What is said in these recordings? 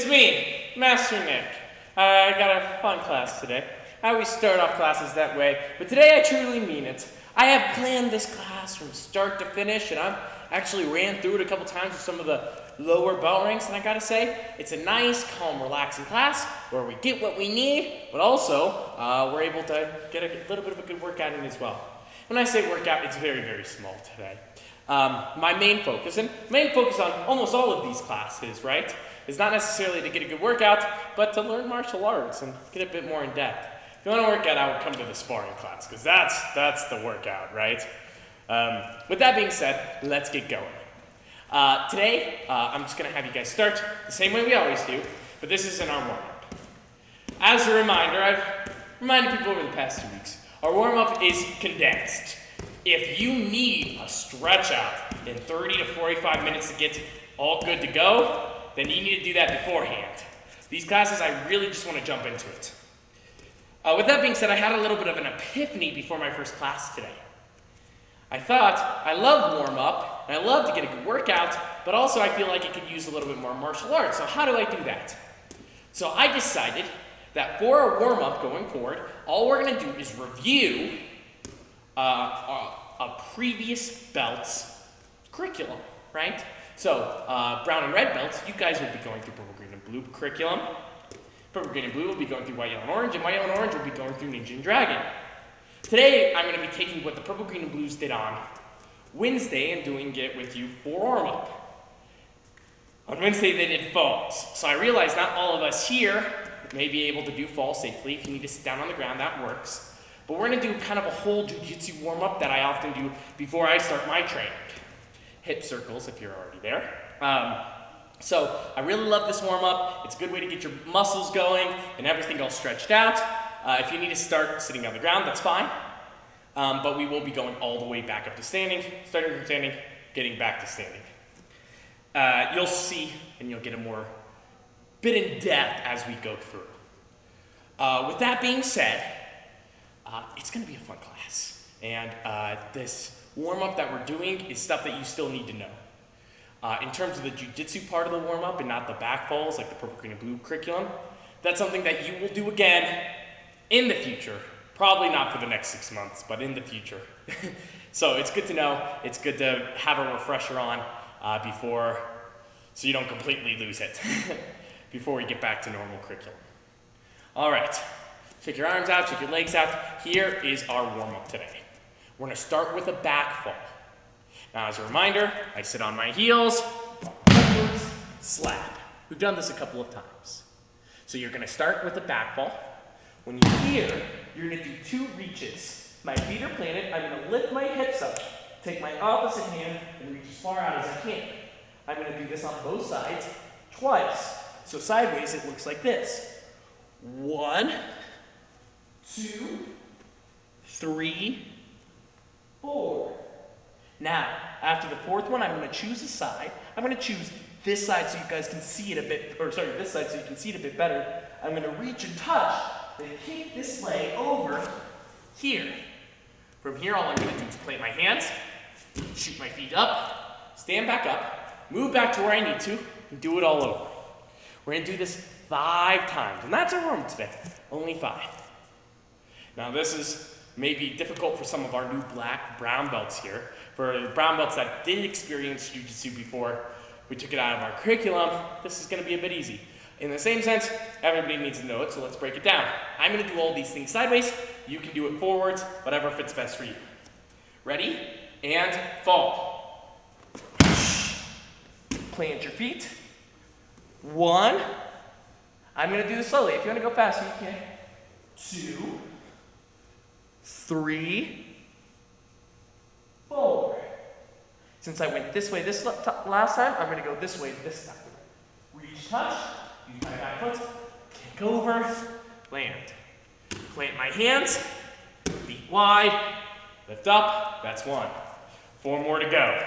me, Master Nick. I got a fun class today. I always start off classes that way, but today I truly mean it. I have planned this class from start to finish, and I've actually ran through it a couple times with some of the lower bell ranks, and I gotta say, it's a nice, calm, relaxing class where we get what we need, but also we're able to get a little bit of a good workout in as well. When I say workout, it's very, very small today. My main focus on almost all of these classes, right, is not necessarily to get a good workout, but to learn martial arts and get a bit more in depth. If you want to work out, I would come to the sparring class, because that's the workout, right? With that being said, let's get going. Today, I'm just going to have you guys start the same way we always do, but this isn't our warm-up. As a reminder, I've reminded people over the past 2 weeks, our warm-up is condensed. If you need a stretch out in 30 to 45 minutes to get all good to go, then you need to do that beforehand. These classes, I really just want to jump into it. With that being said, I had a little bit of an epiphany before my first class today. I thought, I love warm-up, and I love to get a good workout, but also I feel like it could use a little bit more martial arts, so how do I do that? So I decided that for our warm-up going forward, all we're going to do is review a previous belt's curriculum, right? So, brown and red belts, you guys will be going through purple, green, and blue curriculum. Purple, green, and blue will be going through white, yellow, and orange, and white, yellow, and orange will be going through ninja and dragon. Today, I'm going to be taking what the purple, green, and blues did on Wednesday and doing it with you for warm-up. On Wednesday, they did falls. So I realized not all of us here may be able to do falls safely. If you need to sit down on the ground, that works. But we're going to do kind of a whole jiu-jitsu warm-up that I often do before I start my training. Hip circles if you're already there. So I really love this warm-up. It's a good way to get your muscles going and everything all stretched out. If you need to start sitting on the ground, that's fine. But we will be going all the way back up to standing, starting from standing, getting back to standing. You'll see and you'll get a more bit in depth as we go through. With that being said, it's going to be a fun class. And this warm-up that we're doing is stuff that you still need to know. In terms of the jiu-jitsu part of the warm-up and not the back falls like the purple, green, and blue curriculum, that's something that you will do again in the future. Probably not for the next 6 months, but in the future. So it's good to know. It's good to have a refresher on before, so you don't completely lose it before we get back to normal curriculum. All right. Shake your arms out, shake your legs out. Here is our warm-up today. We're going to start with a back fall. Now, as a reminder, I sit on my heels, slap. We've done this a couple of times. So you're going to start with a back fall. When you're here, you're going to do 2 reaches. My feet are planted. I'm going to lift my hips up, take my opposite hand, and reach as far out as I can. I'm going to do this on both sides twice. So sideways, it looks like this. 1, 2, 3, 4. Now, after the 4th one, I'm going to choose a side. I'm going to choose this side so you guys can see it a bit, this side so you can see it a bit better. I'm going to reach and touch, then kick this leg over here. From here, all I'm going to do is plant my hands, shoot my feet up, stand back up, move back to where I need to, and do it all over. We're going to do this 5 times, and that's our warm-up today, only 5. Now, this is maybe difficult for some of our new brown belts here. For the brown belts that did experience jiu-jitsu before we took it out of our curriculum, this is going to be a bit easy. In the same sense, everybody needs to know it, so let's break it down. I'm going to do all these things sideways. You can do it forwards, whatever fits best for you. Ready? And fall. Plant your feet. 1. I'm going to do this slowly. If you want to go faster, you can. 2, 3, 4. Since I went this way this last time, I'm going to go this way this time. Reach, touch, use my back foot, kick over, land. Plant my hands, feet wide, lift up, that's 1. 4 more to go.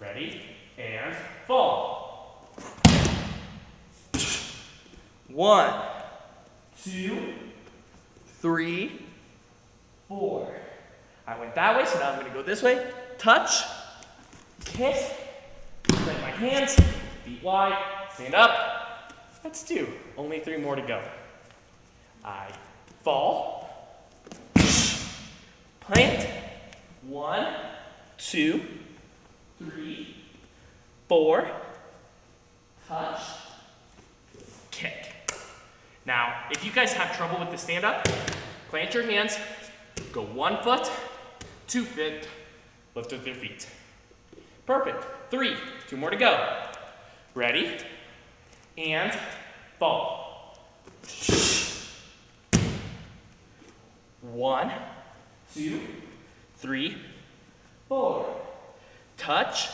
Ready, and fall. 1, 2, 3, 4. I went that way, so now I'm going to go this way. Touch, kick, plant my hands, feet wide, stand up, Let's do only 3 more to go. I fall, plant, 1, 2, 3, 4, touch, kick. Now, if you guys have trouble with the stand-up, plant your hands, go 1 foot, 2 feet, lift with your feet. Perfect. 3, 2 more to go. Ready? And fall. 1, 2, 3, 4. Touch,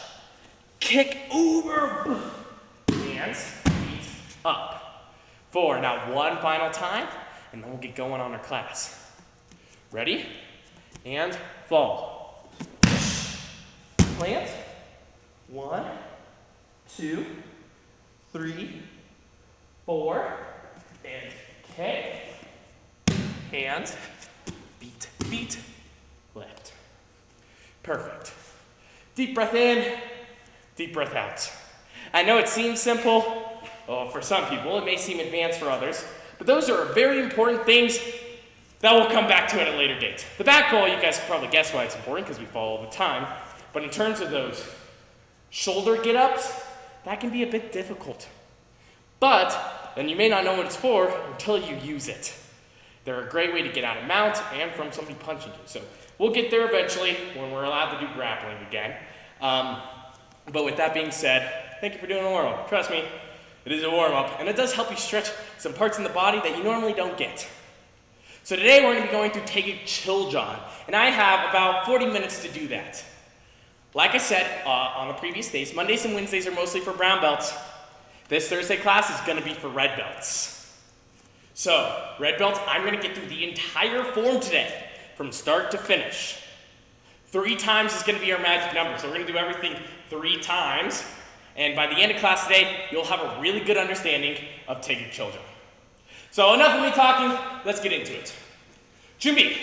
kick, over. Hands, feet, up. 4. Now 1 final time, and then we'll get going on our class. Ready? And fall. Plant. 1, 2, 3, 4, and kick. Hands, feet, feet, lift. Perfect. Deep breath in, deep breath out. I know it seems simple, well, for some people, it may seem advanced for others, but those are very important things that we'll come back to at a later date. The back fall, you guys can probably guess why it's important because we fall all the time, but in terms of those shoulder get-ups, that can be a bit difficult. But then you may not know what it's for until you use it. They're a great way to get out of mount and from somebody punching you. So we'll get there eventually when we're allowed to do grappling again. But with that being said, thank you for doing a warm-up. Trust me, it is a warm-up, and it does help you stretch some parts in the body that you normally don't get. So today we're going to be going through Take a Chill John, and I have about 40 minutes to do that. Like I said on the previous days, Mondays and Wednesdays are mostly for brown belts. This Thursday class is going to be for red belts. So, red belts, I'm going to get through the entire form today, from start to finish. 3 times is going to be our magic number, so we're going to do everything 3 times. And by the end of class today, you'll have a really good understanding of Take a Chill John. So enough of me talking, let's get into it. Junbi,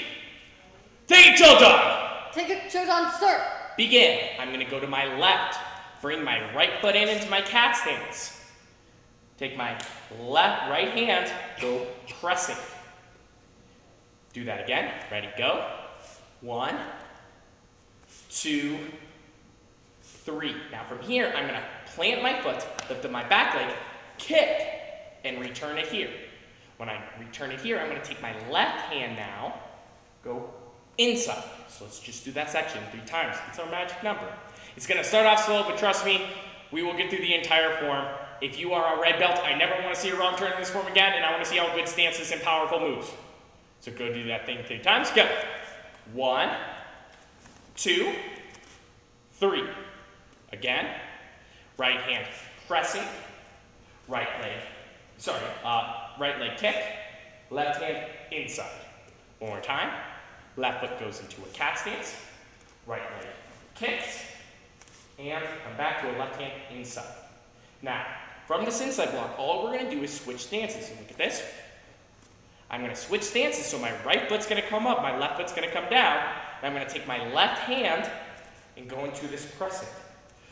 Take a Chill John. Take a Chill John, sir. Begin. I'm going to go to my left, bring my right foot in into my cat stance. Take my right hand, go pressing. Do that again. Ready, go. 1, 2, 3. Now from here, I'm going to plant my foot, lift up my back leg, kick, and return it here. When I return it here, I'm going to take my left hand now, go inside. So let's just do that section 3 times. It's our magic number. It's going to start off slow, but trust me, we will get through the entire form. If you are a red belt, I never want to see a wrong turn in this form again, and I want to see all good stances and powerful moves. So go do that thing 3 times. Go. 1, 2, 3. Again. Right hand pressing. Right leg kick. Left hand inside. One more time. Left foot goes into a cat stance. Right leg kicks. And come back to a left hand inside. Now, from this inside block, all we're going to do is switch stances. So look at this. I'm going to switch stances, so my right foot's going to come up, my left foot's going to come down, and I'm going to take my left hand and go into this pressing.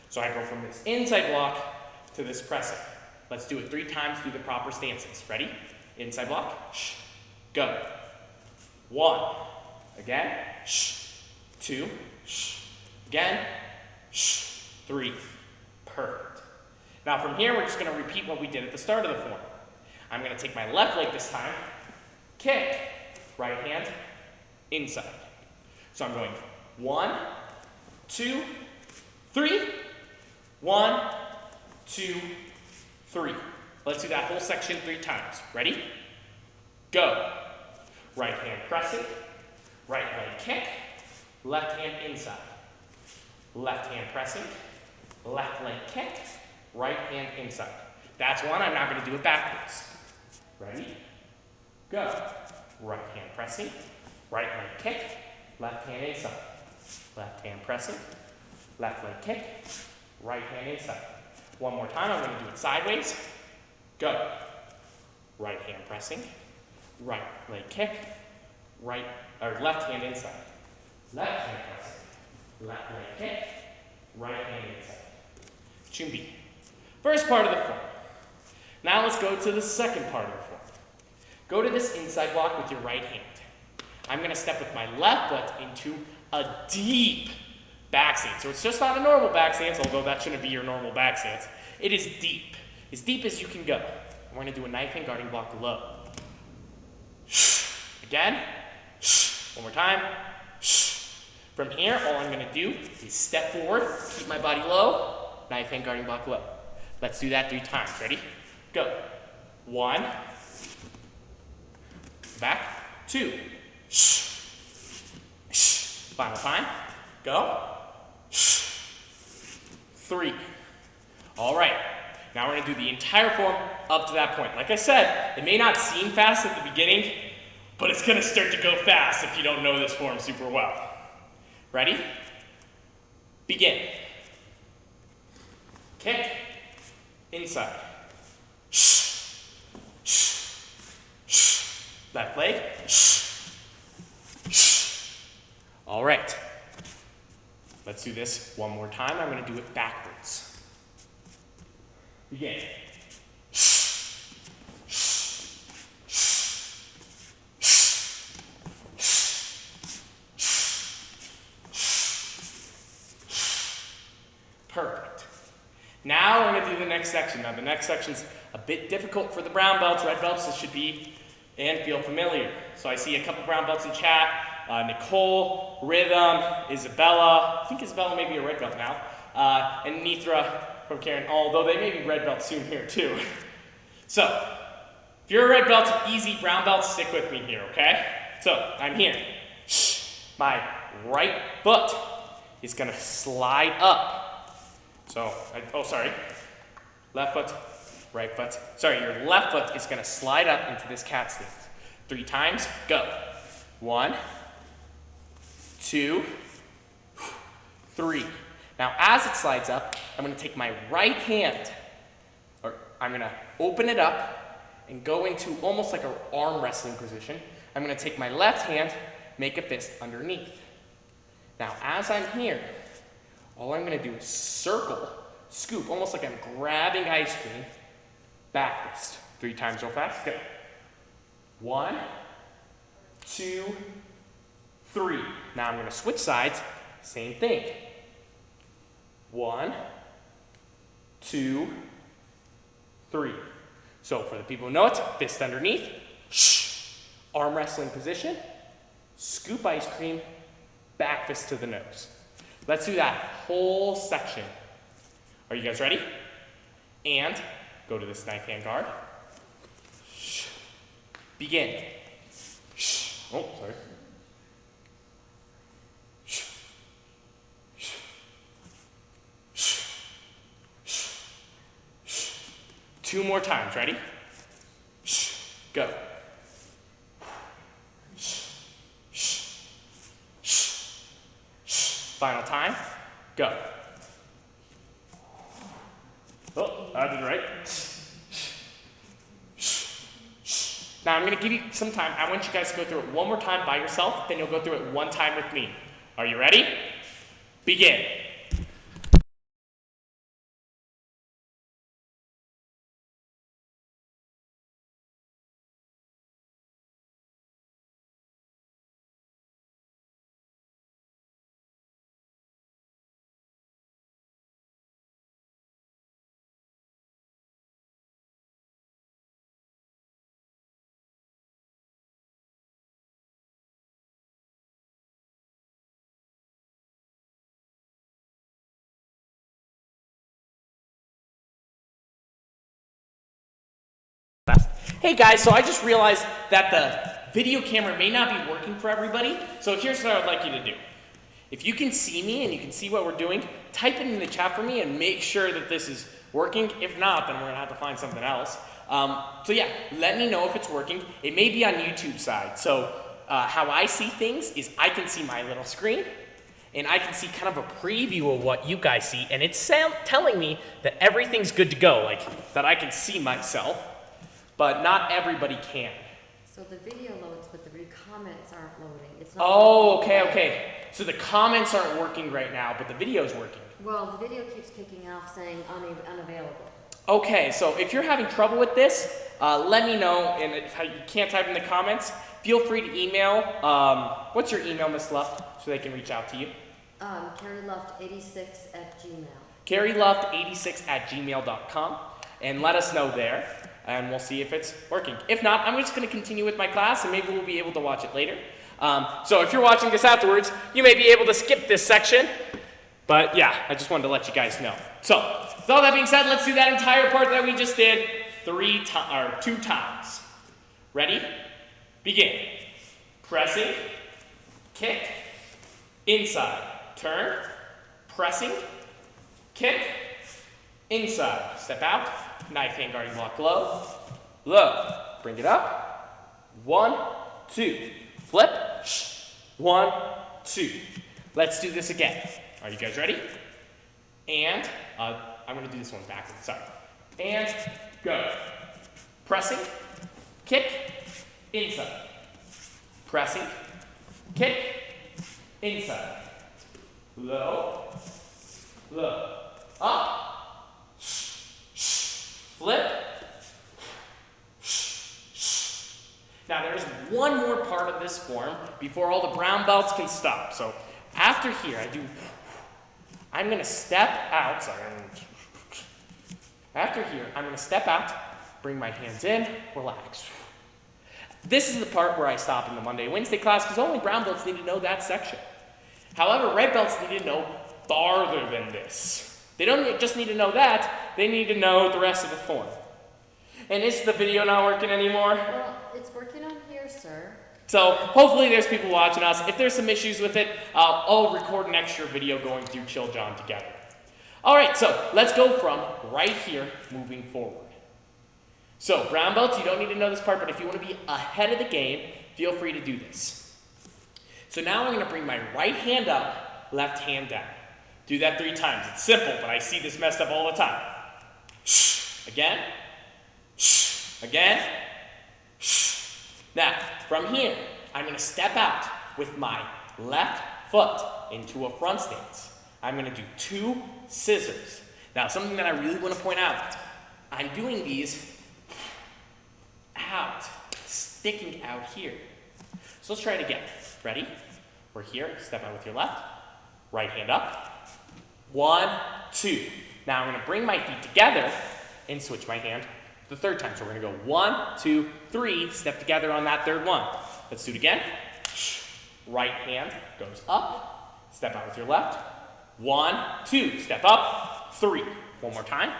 So I go from this inside block to this pressing. Let's do it 3 times through the proper stances. Ready? Inside block. Shh. Go. 1. Again. Shh. 2. Shh. Again. Shh. 3. Perfect. Now from here, we're just going to repeat what we did at the start of the form. I'm going to take my left leg this time, kick, right hand, inside. So I'm going 1, 2, 3, 1, 2, 3. Let's do that whole section 3 times. Ready? Go. Right hand pressing, right leg kick, left hand inside. Left hand pressing, left leg kick, right hand inside. That's one. I'm not going to do it backwards. Ready? Go. Right hand pressing, right leg kick, left hand inside. Left hand pressing, left leg kick, right hand inside. One more time. I'm going to do it sideways. Go. Right hand pressing, right leg kick, left hand inside. Left hand pressing, left leg kick, right hand inside. Chumbi. First part of the form. Now let's go to the second part of the form. Go to this inside block with your right hand. I'm going to step with my left foot into a deep back stance. So it's just not a normal back stance, although that shouldn't be your normal back stance. It is deep as you can go. We're going to do a knife hand guarding block low. Again. One more time. From here, all I'm going to do is step forward, keep my body low, knife hand guarding block low. Let's do that 3 times. Ready? Go. 1. Back. 2. Final time. Go. 3. All right. Now we're going to do the entire form up to that point. Like I said, it may not seem fast at the beginning, but it's going to start to go fast if you don't know this form super well. Ready? Begin. Kick. Inside. Left leg. All right. Let's do this one more time. I'm going to do it backwards. Begin. Perfect. Now we're going to do the next section. Now the next section's a bit difficult for the brown belts. Red belts, this should be and feel familiar. So I see a couple brown belts in chat. Nicole, Rhythm, Isabella. I think Isabella may be a red belt now. And Nithra from Karen, although they may be red belts soon here too. So, if you're a red belt, easy. Brown belts, stick with me here, okay? So, I'm here. My right foot is going to slide up. So, left foot, right foot. Sorry, your left foot is going to slide up into this cat stance. 3 times, go. 1, 2, 3. Now, as it slides up, I'm going to take my right hand, or I'm going to open it up and go into almost like an arm wrestling position. I'm going to take my left hand, make a fist underneath. Now, as I'm here, all I'm going to do is circle, scoop, almost like I'm grabbing ice cream, back fist. 3 times real fast, go. 1, 2, 3. Now I'm going to switch sides, same thing. 1, 2, 3. So for the people who know it, fist underneath, arm wrestling position, scoop ice cream, back fist to the nose. Let's do that whole section. Are you guys ready? And go to this knife hand guard. Begin. Oh, sorry. 2 more times, ready? Go. Final time, go. Oh, I did it right. Now I'm going to give you some time. I want you guys to go through it one more time by yourself, then you'll go through it one time with me. Are you ready? Begin. Hey guys, so I just realized that the video camera may not be working for everybody, so here's what I would like you to do. If you can see me and you can see what we're doing, type it in the chat for me and make sure that this is working. If not, then we're gonna have to find something else. So yeah, let me know if it's working. It may be on YouTube side. So how I see things is I can see my little screen and I can see kind of a preview of what you guys see, and it's telling me that everything's good to go, like that I can see myself. But not everybody can. So the video loads, but the comments aren't loading. It's not okay. So the comments aren't working right now, but the video's working. Well, the video keeps kicking off saying unavailable. Okay, so if you're having trouble with this, let me know, and if you can't type in the comments, feel free to email. What's your email, Miss Luft, so they can reach out to you? CarrieLuft86@gmail. CarrieLuft86@gmail.com, and let us know there, and we'll see if it's working. If not, I'm just going to continue with my class, and maybe we'll be able to watch it later. So if you're watching this afterwards, you may be able to skip this section, but yeah, I just wanted to let you guys know. So, with all that being said, let's do that entire part that we just did 2 times. Ready? Begin. Pressing, kick, inside, turn, pressing, kick, inside, step out, knife hand guarding block low, low, bring it up, 1, 2, flip, 1, 2. Let's do this again. Are you guys ready? And, I'm gonna do this one backwards, sorry. And, go. Pressing, kick, inside. Pressing, kick, inside. Low, low, up, flip. Now there's one more part of this form before all the brown belts can stop. So after here, I'm gonna step out, After here, I'm gonna step out, bring my hands in, relax. This is the part where I stop in the Monday, Wednesday class because only brown belts need to know that section. However, red belts need to know farther than this. They don't just need to know that, they need to know the rest of the form. And is the video not working anymore? Well, it's working on here, sir. So hopefully there's people watching us. If there's some issues with it, I'll record an extra video going through Chill John together. All right, so let's go from right here moving forward. So brown belts, you don't need to know this part, but if you want to be ahead of the game, feel free to do this. So now I'm going to bring my right hand up, left hand down. Do that 3 times. It's simple, but I see this messed up all the time. Again. Again. Now, from here, I'm going to step out with my left foot into a front stance. I'm going to do 2 scissors. Now, something that I really want to point out, I'm doing these out, sticking out here. So let's try it again. Ready? We're here, step out with your left, right hand up, 1, 2. Now I'm going to bring my feet together and switch my hand the 3rd time. So we're going to go 1, 2, 3, step together on that 3rd one. Let's do it again. Right hand goes up, step out with your left, 1, 2, step up, 3. One more time.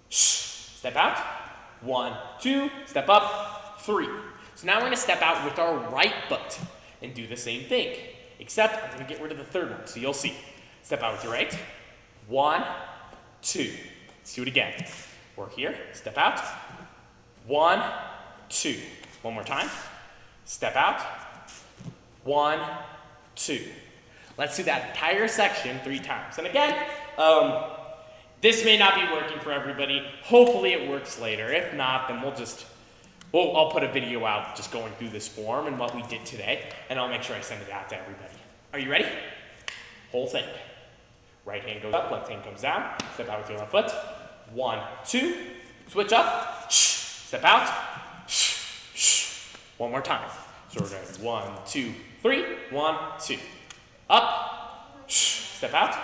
Step out, 1, 2, step up, 3. So now we're going to step out with our right foot and do the same thing, except I'm going to get rid of the 3rd one, so you'll see. Step out with your right, 1, 2. Let's do it again. We're here, step out, 1, 2. One more time. Step out, 1, 2. Let's do that entire section 3 times. And again, this may not be working for everybody. Hopefully it works later. If not, then I'll put a video out just going through this form and what we did today, and I'll make sure I send it out to everybody. Are you ready? Whole thing. Right hand goes up, left hand comes down. Step out with your left foot. 1, 2. Switch up. Step out. One more time. So we're going 1, 2, 3. 1, 2. Up. Step out.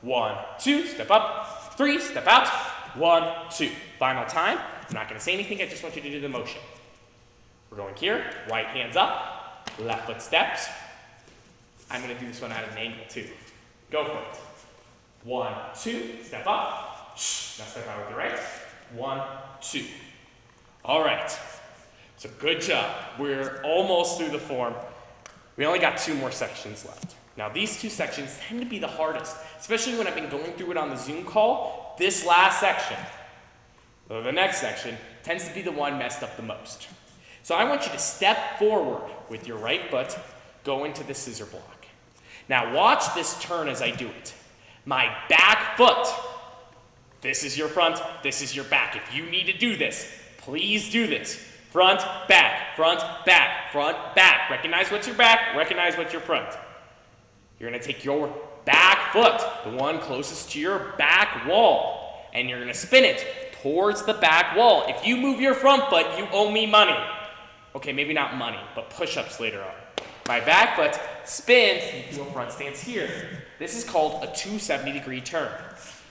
1, 2. Step up. 3. Step out. 1, 2. Final time. I'm not going to say anything. I just want you to do the motion. We're going here. Right hand's up. Left foot steps. I'm going to do this one at an angle too. Go for it. 1, 2. Step up. Now step out with your right. 1, 2. All right. So good job. We're almost through the form. We only got 2 more sections left. Now these 2 sections tend to be the hardest, especially when I've been going through it on the Zoom call. This last section, or the next section, tends to be the one messed up the most. So I want you to step forward with your right foot, go into the scissor block. Now watch this turn as I do it. My back foot, this is your front, this is your back. If you need to do this, please do this. Front, back, front, back, front, back. Recognize what's your back, recognize what's your front. You're going to take your back foot, the one closest to your back wall. And you're gonna spin it towards the back wall. If you move your front foot, you owe me money. Okay, maybe not money, but push-ups later on. My back foot spins into a front stance here. This is called a 270-degree turn.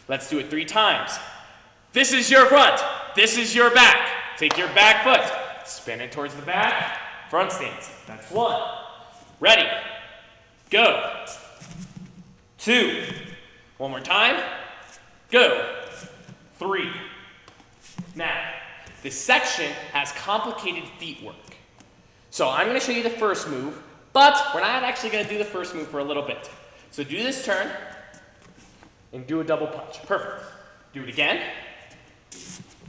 Let's do it 3 times. This is your front. This is your back. Take your back foot, spin it towards the back, front stance. That's 1. Ready, go. 2. One more time, go. 3. Now, this section has complicated feet work. So I'm going to show you the first move, but we're not actually going to do the first move for a little bit. So do this turn and do a double punch. Perfect. Do it again.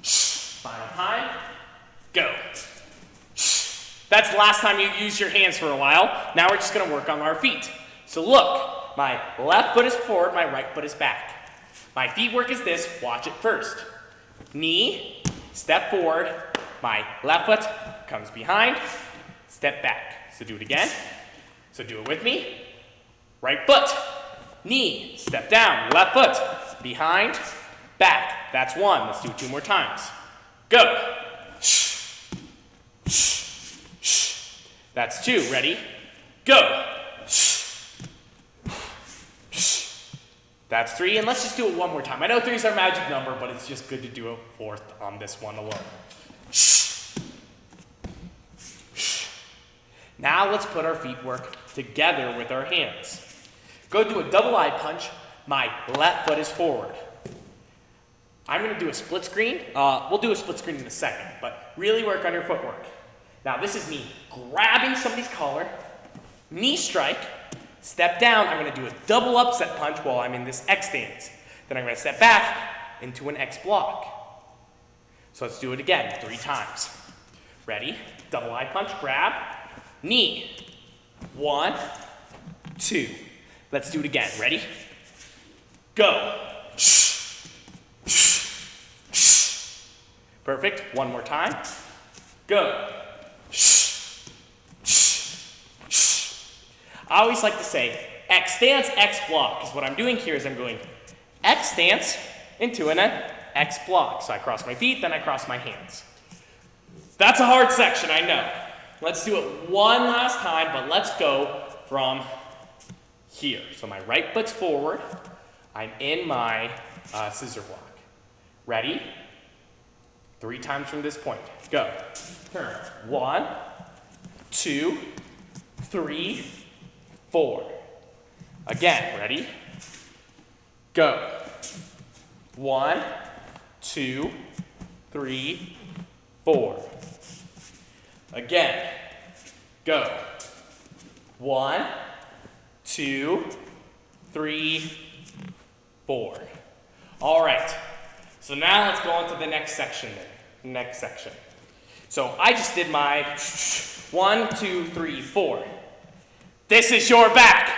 Final time. Go. That's the last time you used your hands for a while. Now we're just going to work on our feet. So look, my left foot is forward, my right foot is back. My feet work is this. Watch it first. Knee, step forward. My left foot comes behind, step back. So do it again. So do it with me. Right foot, knee, step down, left foot, behind, back. That's 1. Let's do it 2 more times. Go. That's 2. Ready? Go. That's 3, and let's just do it 1 more time. I know 3 is our magic number, but it's just good to do a 4th on this one alone. Now let's put our feet work together with our hands. Go do a double eye punch. My left foot is forward. I'm going to do a split screen. We'll do a split screen in a second, but really work on your footwork. Now this is me grabbing somebody's collar, knee strike, step down. I'm going to do a double upset punch while I'm in this X stance. Then I'm going to step back into an X block. So let's do it again 3 times. Ready? Double eye punch, grab, knee. 1, 2. Let's do it again. Ready? Go. Perfect. 1 more time. Go. I always like to say X stance, X block, because what I'm doing here is I'm going X stance into an X block. So I cross my feet, then I cross my hands. That's a hard section, I know. Let's do it 1 last time, but let's go from here. So my right foot's forward. I'm in my scissor block. Ready? 3 times from this point. Go. Turn. 1, 2, 3, 4. Again. Ready? Go. 1, 2, 3, 4. Again. Go. 1, 2, 3, 4. All right. So now let's go on to the next section then. Next section. So I just did my 1, 2, 3, 4. This is your back.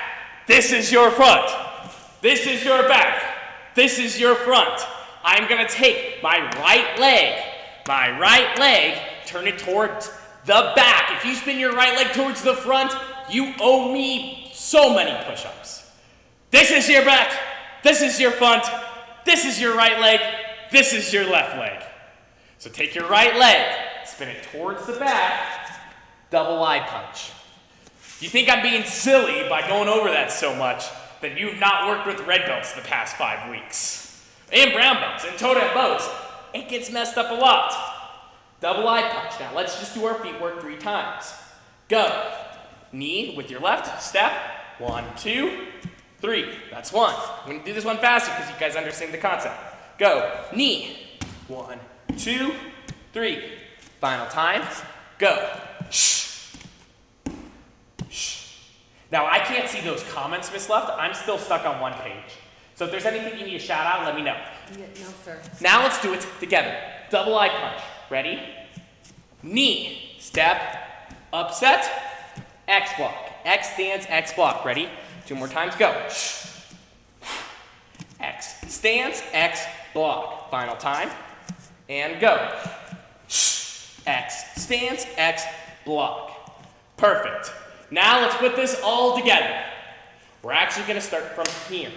This is your front. This is your back. This is your front. I'm going to take my right leg, turn it towards the back. If you spin your right leg towards the front, you owe me so many push-ups. This is your back. This is your front. This is your right leg. This is your left leg. So take your right leg, spin it towards the back, double eye punch. You think I'm being silly by going over that so much that you've not worked with red belts the past 5 weeks. And brown belts, and toe tap bows. It gets messed up a lot. Double eye punch. Now let's just do our feet work 3 times. Go. Knee with your left, step. 1, 2, 3. That's 1. I'm going to do this one faster because you guys understand the concept. Go. Knee. 1, 2, 3. Final time. Go. Now I can't see those comments, Miss Left. I'm still stuck on 1 page. So if there's anything you need to shout out, let me know. No, sir. Now let's do it together. Double eye punch. Ready? Knee. Step. Upset. X block. X stance, X block. Ready? 2 more times. Go. X stance, X block. Final time. And go. X stance, X block. Perfect. Now let's put this all together. We're actually gonna start from here.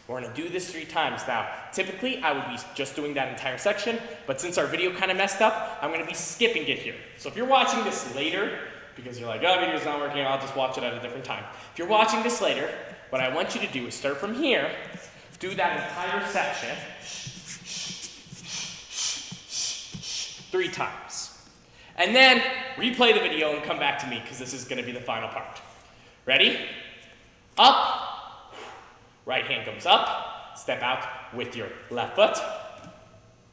We're gonna do this 3 times. Now, typically I would be just doing that entire section, but since our video kind of messed up, I'm gonna be skipping it here. So if you're watching this later, because you're like, oh, video's not working, I'll just watch it at a different time. If you're watching this later, what I want you to do is start from here, do that entire section 3 times. And then replay the video and come back to me because this is gonna be the final part. Ready? Up, right hand comes up, step out with your left foot.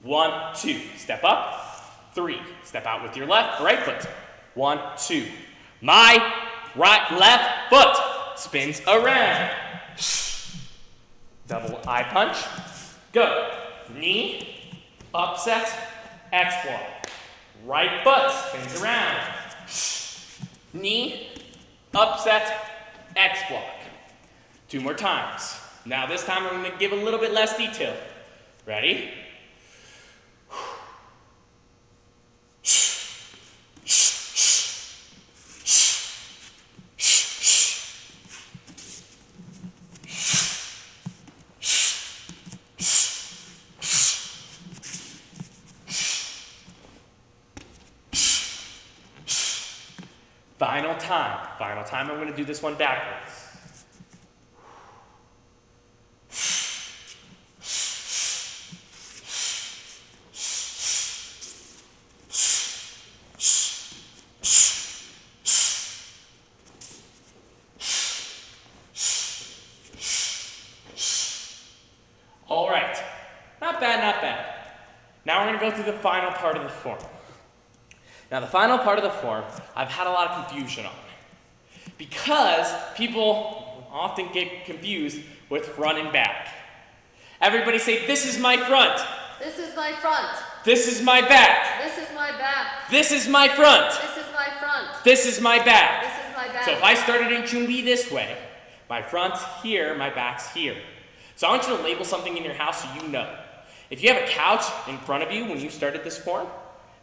1, 2, step up, 3, step out with your right foot. 1, 2. My left foot spins around. Double eye punch. Go. Knee, upset, X block. Right foot spins around. Knee, upset, X block. 2 more times. Now this time I'm going to give a little bit less detail. Ready? Final time. Final time, I'm going to do this one backwards. All right. Not bad, not bad. Now we're going to go through the final part of the form. Now the final part of the form, I've had a lot of confusion on. Because people often get confused with front and back. Everybody say, this is my front. This is my front. This is my back. This is my back. This is my front. This is my front. This is my back. This is my back. So if I started in Chun-Li this way, my front's here, my back's here. So I want you to label something in your house so you know. If you have a couch in front of you when you started this form,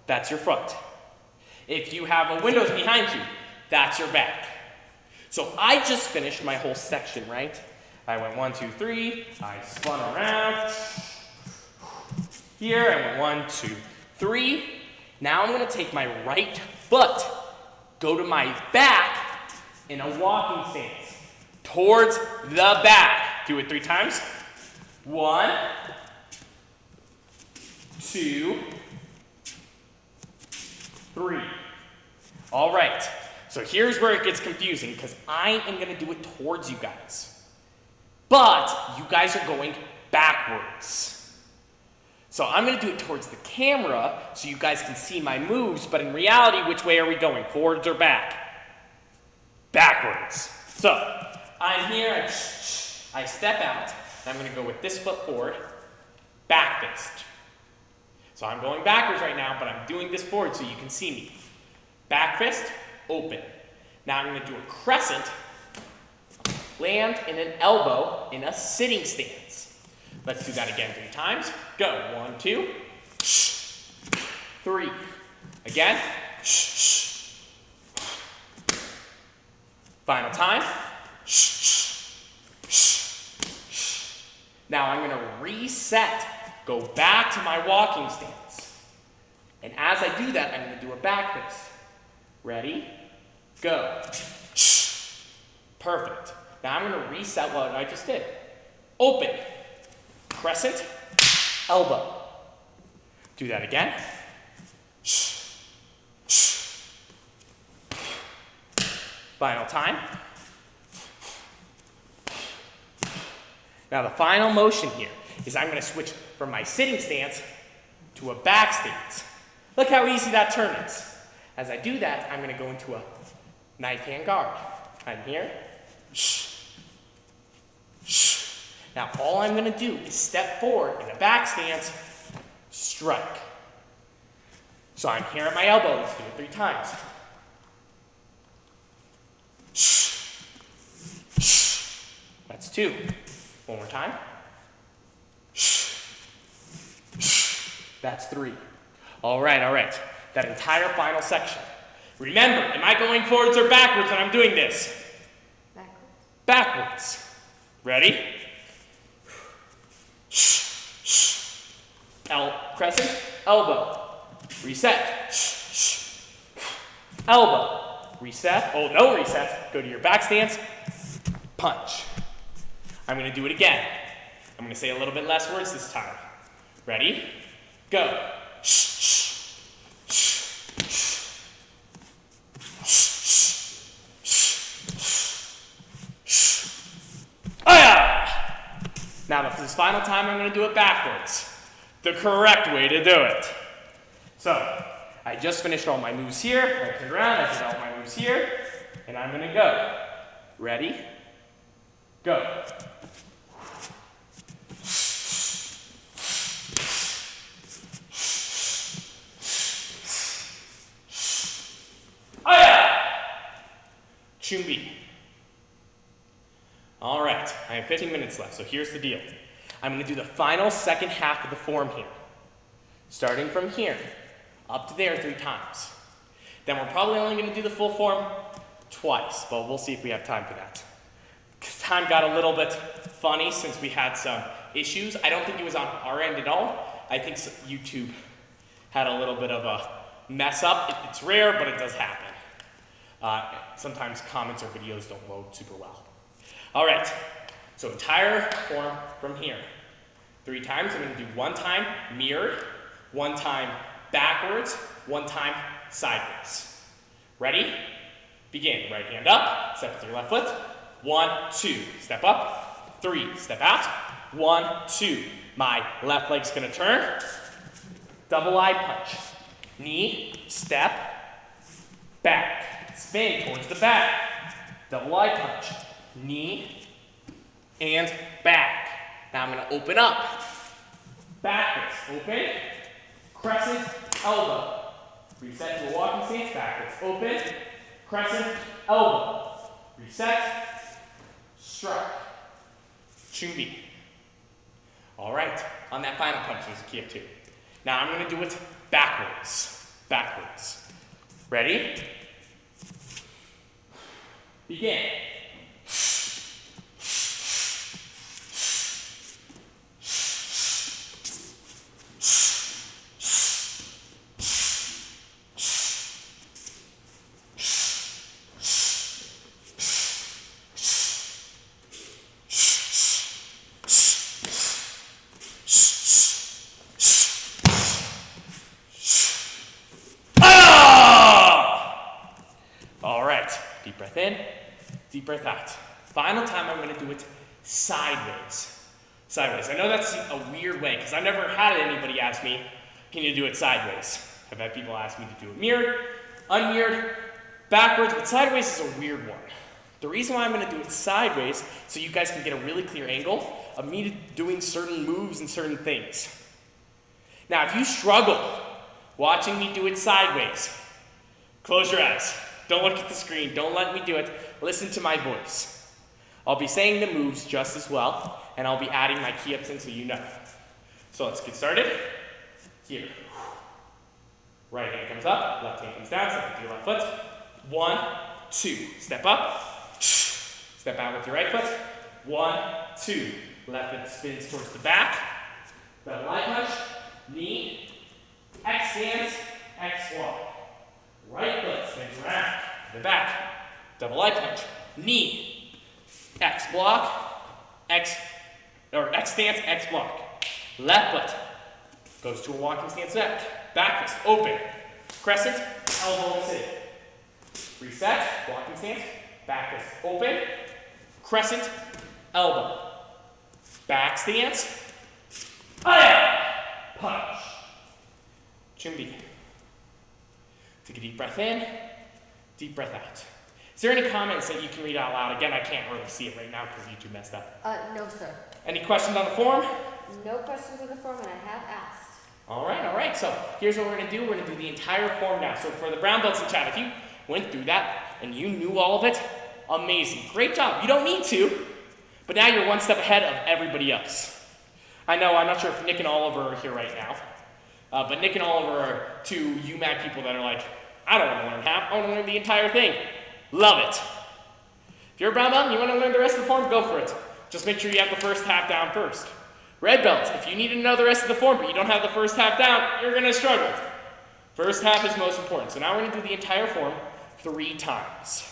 that's your front. If you have a windows behind you, that's your back. So I just finished my whole section, right? I went 1, 2, 3, I spun around. Here, I went 1, 2, 3. Now I'm gonna take my right foot, go to my back in a walking stance, towards the back. Do it 3 times. 1, 2, 3. All right, so here's where it gets confusing because I am gonna do it towards you guys. But you guys are going backwards. So I'm gonna do it towards the camera so you guys can see my moves, but in reality, which way are we going? Forwards or back? Backwards. So I'm here, I step out, and I'm gonna go with this foot forward, back fist. So I'm going backwards right now, but I'm doing this forward so you can see me. Back fist, open. Now I'm going to do a crescent, land in an elbow in a sitting stance. Let's do that again 3 times. Go. 1, 2, 3. Again. Final time. Now I'm going to reset. Go back to my walking stance. And as I do that, I'm going to do a back fist. Ready? Go. Perfect. Now I'm going to reset what I just did. Open. Crescent. Elbow. Do that again. Final time. Now the final motion here is I'm going to switch from my sitting stance to a back stance. Look how easy that turn is. As I do that, I'm going to go into a knife hand guard. I'm here. Now all I'm going to do is step forward in a back stance, strike. So I'm here at my elbow. Let's do it 3 times. That's 2. One more time. That's 3. All right. That entire final section. Remember, am I going forwards or backwards when I'm doing this? Backwards. Backwards. Ready? Crescent, elbow, reset, elbow, reset, oh no reset, go to your back stance, punch. I'm gonna do it again. I'm gonna say a little bit less words this time. Ready? Go. Now this final time I'm gonna do it backwards. The correct way to do it. So, I just finished all my moves here, I turned around, I did all my moves here, and I'm gonna go. Ready? Go. Chumbi. All right, I have 15 minutes left, so here's the deal. I'm gonna do the final second half of the form here. Starting from here, up to there 3 times. Then we're probably only gonna do the full form twice, but we'll see if we have time for that. Time got a little bit funny since we had some issues. I don't think it was on our end at all. I think YouTube had a little bit of a mess up. It's rare, but it does happen. Sometimes comments or videos don't load super well. All right, so entire form from here. 3 times, I'm gonna do 1 time mirrored, 1 time backwards, 1 time sideways. Ready? Begin. Right hand up, step with your left foot. 1, 2, step up. 3, step out. 1, 2. My left leg's gonna turn. Double eye punch. Knee, step, back. Spin towards the back. Double eye punch. Knee and back. Now I'm gonna open up. Backwards, open. Crescent, elbow. Reset to a walking stance, backwards, open. Crescent, elbow. Reset, strike. Chumbi. All right, on that final punch, there's a key up too. Now I'm gonna do it backwards. Backwards. Ready? Begin. Deep breath in, deep breath out. Final time I'm gonna do it sideways. Sideways. I know that's a weird way because I've never had anybody ask me, can you do it sideways? I've had people ask me to do it mirrored, unmirrored, backwards, but sideways is a weird one. The reason why I'm gonna do it sideways, so you guys can get a really clear angle of me doing certain moves and certain things. Now, if you struggle watching me do it sideways, close your eyes. Don't look at the screen. Don't let me do it. Listen to my voice. I'll be saying the moves just as well, and I'll be adding my key ups in so you know. So let's get started. Here. Right hand comes up, left hand comes down, step with your left foot. 1, 2. Step up. Step out with your right foot. 1, 2. Left foot spins towards the back. Double eye punch. Knee. X stance. X walk. Right foot spins around, the back, double eye punch, knee, X block, X stance, X block. Left foot goes to a walking stance neck, back fist open, crescent, elbow and sit. Reset, walking stance, back fist open, crescent, elbow, back stance, punch, chumbi. Take a deep breath in, deep breath out. Is there any comments that you can read out loud? Again, I can't really see it right now because YouTube messed up. No, sir. Any questions on the form? No questions on the form, and I have asked. All right. So here's what we're going to do. We're going to do the entire form now. So for the brown belts in chat, if you went through that and you knew all of it, amazing. Great job. You don't need to, but now you're one step ahead of everybody else. I know, I'm not sure if Nick and Oliver are here right now. But Nick and Oliver are 2 UMAC people that are like, I don't want to learn half, I want to learn the entire thing. Love it. If you're a brown belt and you want to learn the rest of the form, go for it. Just make sure you have the first half down first. Red belts, if you need to know the rest of the form, but you don't have the first half down, you're gonna struggle. First half is most important. So now we're gonna do the entire form 3 times.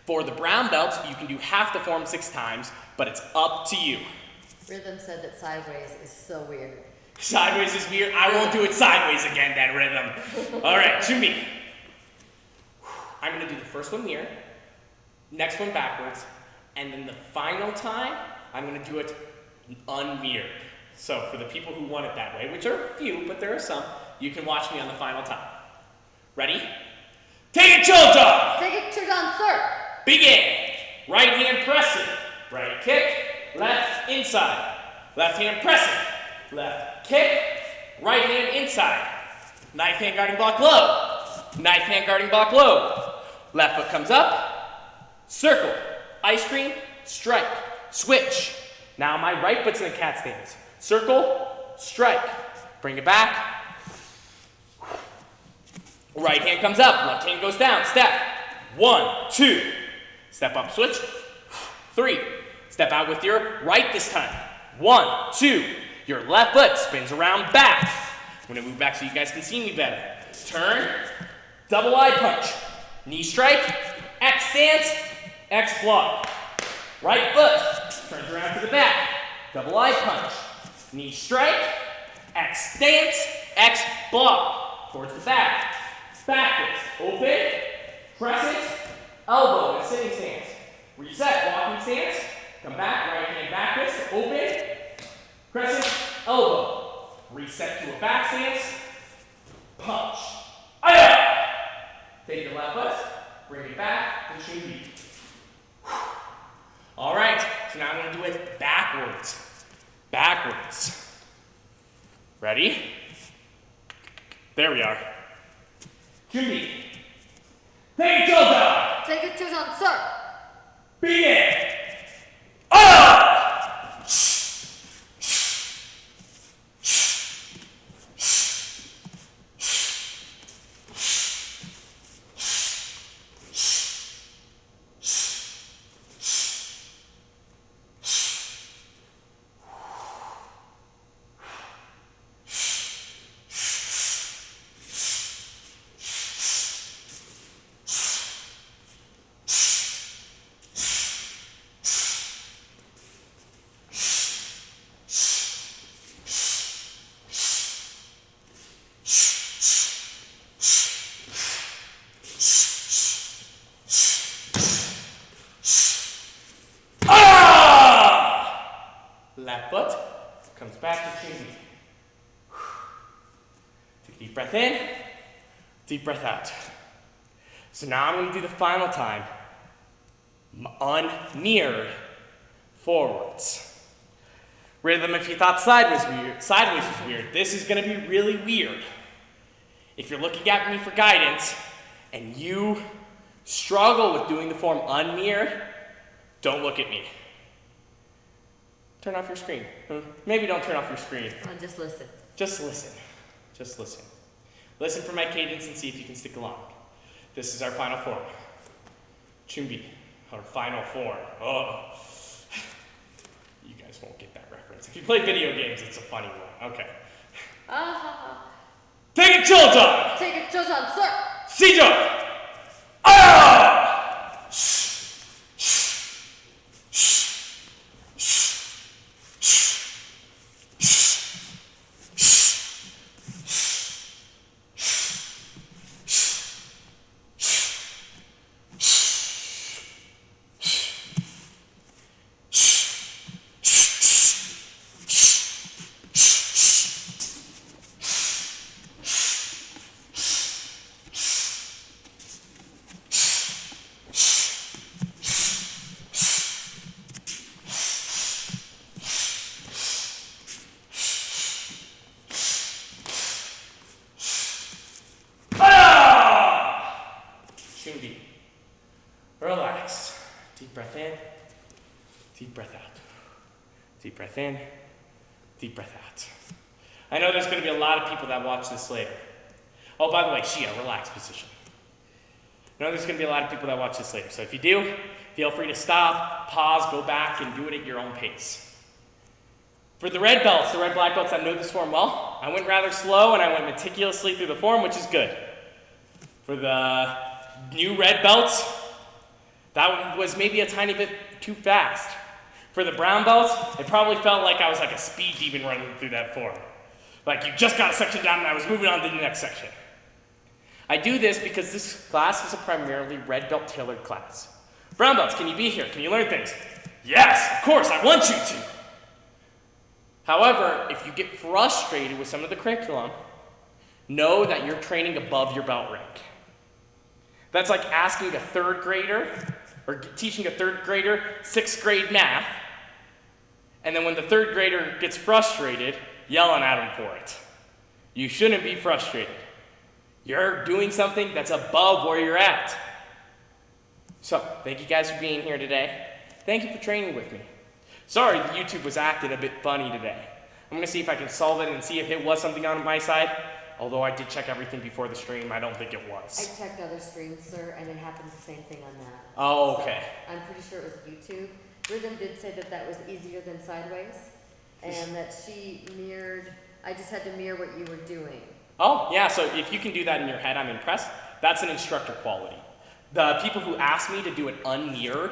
For the brown belts, you can do half the form 6 times, but it's up to you. Rhythm said that sideways is so weird. Sideways is weird. I won't do it sideways again, then, Rhythm. All right, Chumbi. I'm going to do the first one mirror, next one backwards, and then the final time, I'm going to do it unmirrored. So for the people who want it that way, which are few, but there are some, you can watch me on the final time. Ready? Take a chill dog. Take it to on, sir. Begin. Right hand pressing. Right kick. Left inside. Left hand pressing. Left kick. Right hand inside. Knife hand guarding block low. Knife hand guarding block low. Left foot comes up. Circle. Ice cream. Strike. Switch. Now my right foot's in a cat stance. Circle. Strike. Bring it back. Right hand comes up. Left hand goes down. Step. 1, 2. Step up, switch. 3. Step out with your right this time. 1, 2. Your left foot spins around back. I'm going to move back so you guys can see me better. Turn. Double eye punch. Knee strike. X stance. X block. Right foot turns around to the back. Double eye punch. Knee strike. X stance. X block. Towards the back. Backwards. Open. Crescent. Elbow in a sitting stance. Reset. Walking stance. Come back. Right hand backwards. Open. Crescent. Elbow. Reset to a back stance. Punch. Aya! Take your left foot. Bring it back. And should be. All right. So now I'm going to do it backwards. Backwards. Ready? There we are. Jimmy. Take a chill down. Take it to on, sir. Begin. Ah! Left foot comes back to chin. Take a deep breath in, deep breath out. So now I'm going to do the final time. Unmirrored forwards. Rhythm, if you thought sideways was weird, this is going to be really weird. If you're looking at me for guidance and you struggle with doing the form unmirrored, don't look at me. Turn off your screen. Maybe don't turn off your screen. Just listen. Just listen. Just listen. Listen for my cadence and see if you can stick along. This is our final form. Chumbi, our final form. Oh. You guys won't get that reference. If you play video games, it's a funny one. Okay. Take a chill dog. Take it to on, sir. Sijo. Ah! Relax. Deep breath in, deep breath out. Deep breath in, deep breath out. I know there's going to be a lot of people that watch this later. Oh, by the way, Shia, relax position. I know there's going to be a lot of people that watch this later. So if you do, feel free to stop, pause, go back, and do it at your own pace. For the red belts, the red black belts that know this form well, I went rather slow and I went meticulously through the form, which is good. For the new red belts, that was maybe a tiny bit too fast. For the brown belts, it probably felt like I was like a speed demon running through that form. Like you just got a section down and I was moving on to the next section. I do this because this class is a primarily red belt tailored class. Brown belts, can you be here? Can you learn things? Yes, of course, I want you to. However, if you get frustrated with some of the curriculum, know that you're training above your belt rank. That's like asking a third grader, or teaching a third grader 6th grade math, and then when the third grader gets frustrated, yelling at him for it. You shouldn't be frustrated. You're doing something that's above where you're at. So, thank you guys for being here today. Thank you for training with me. Sorry the YouTube was acting a bit funny today. I'm going to see if I can solve it and see if it was something on my side. Although I did check everything before the stream, I don't think it was. I checked other streams, sir, and it happened the same thing on that. Oh, okay. So I'm pretty sure it was YouTube. Rhythm did say that that was easier than sideways, and that she mirrored, I just had to mirror what you were doing. Oh, yeah, so if you can do that in your head, I'm impressed. That's an instructor quality. The people who asked me to do it unmirrored,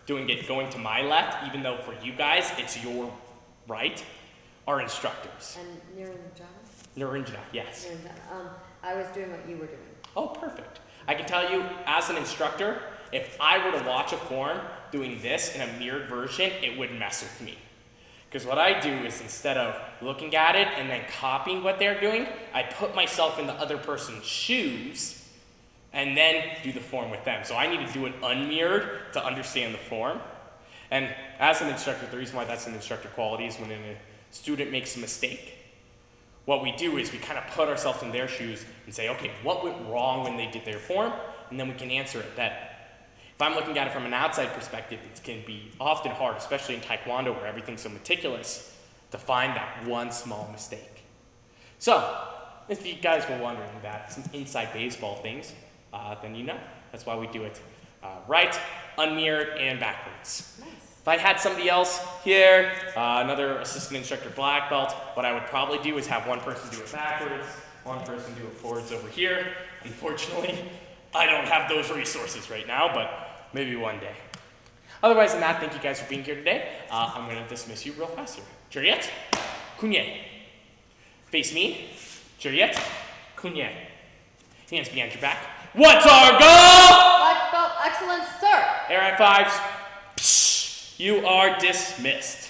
doing it going to my left, even though for you guys it's your right, are instructors. And Niranjana? Niranjana, yes. Niranjana. I was doing what you were doing. Oh, perfect. I can tell you, as an instructor, if I were to watch a form doing this in a mirrored version, it would mess with me. Because what I do is instead of looking at it and then copying what they're doing, I put myself in the other person's shoes and then do the form with them. So I need to do it unmirrored to understand the form. And as an instructor, the reason why that's an instructor quality is when a student makes a mistake, what we do is we kind of put ourselves in their shoes and say, okay, what went wrong when they did their form? And then we can answer it better. If I'm looking at it from an outside perspective, it can be often hard, especially in Taekwondo where everything's so meticulous, to find that one small mistake. So, if you guys were wondering that, some inside baseball things, then you know. That's why we do it right, unmirrored, and backwards. Nice. If I had somebody else here, another assistant instructor black belt, what I would probably do is have one person do it backwards, one person do it forwards over here. Unfortunately, I don't have those resources right now, but maybe one day. Otherwise than that, thank you guys for being here today. I'm going to dismiss you real fast here. Juriet, Kunye. Face me. Juriet, Kunye. Hands behind your back. What's our goal? Black belt excellence, sir. Air high fives. Psh, you are dismissed.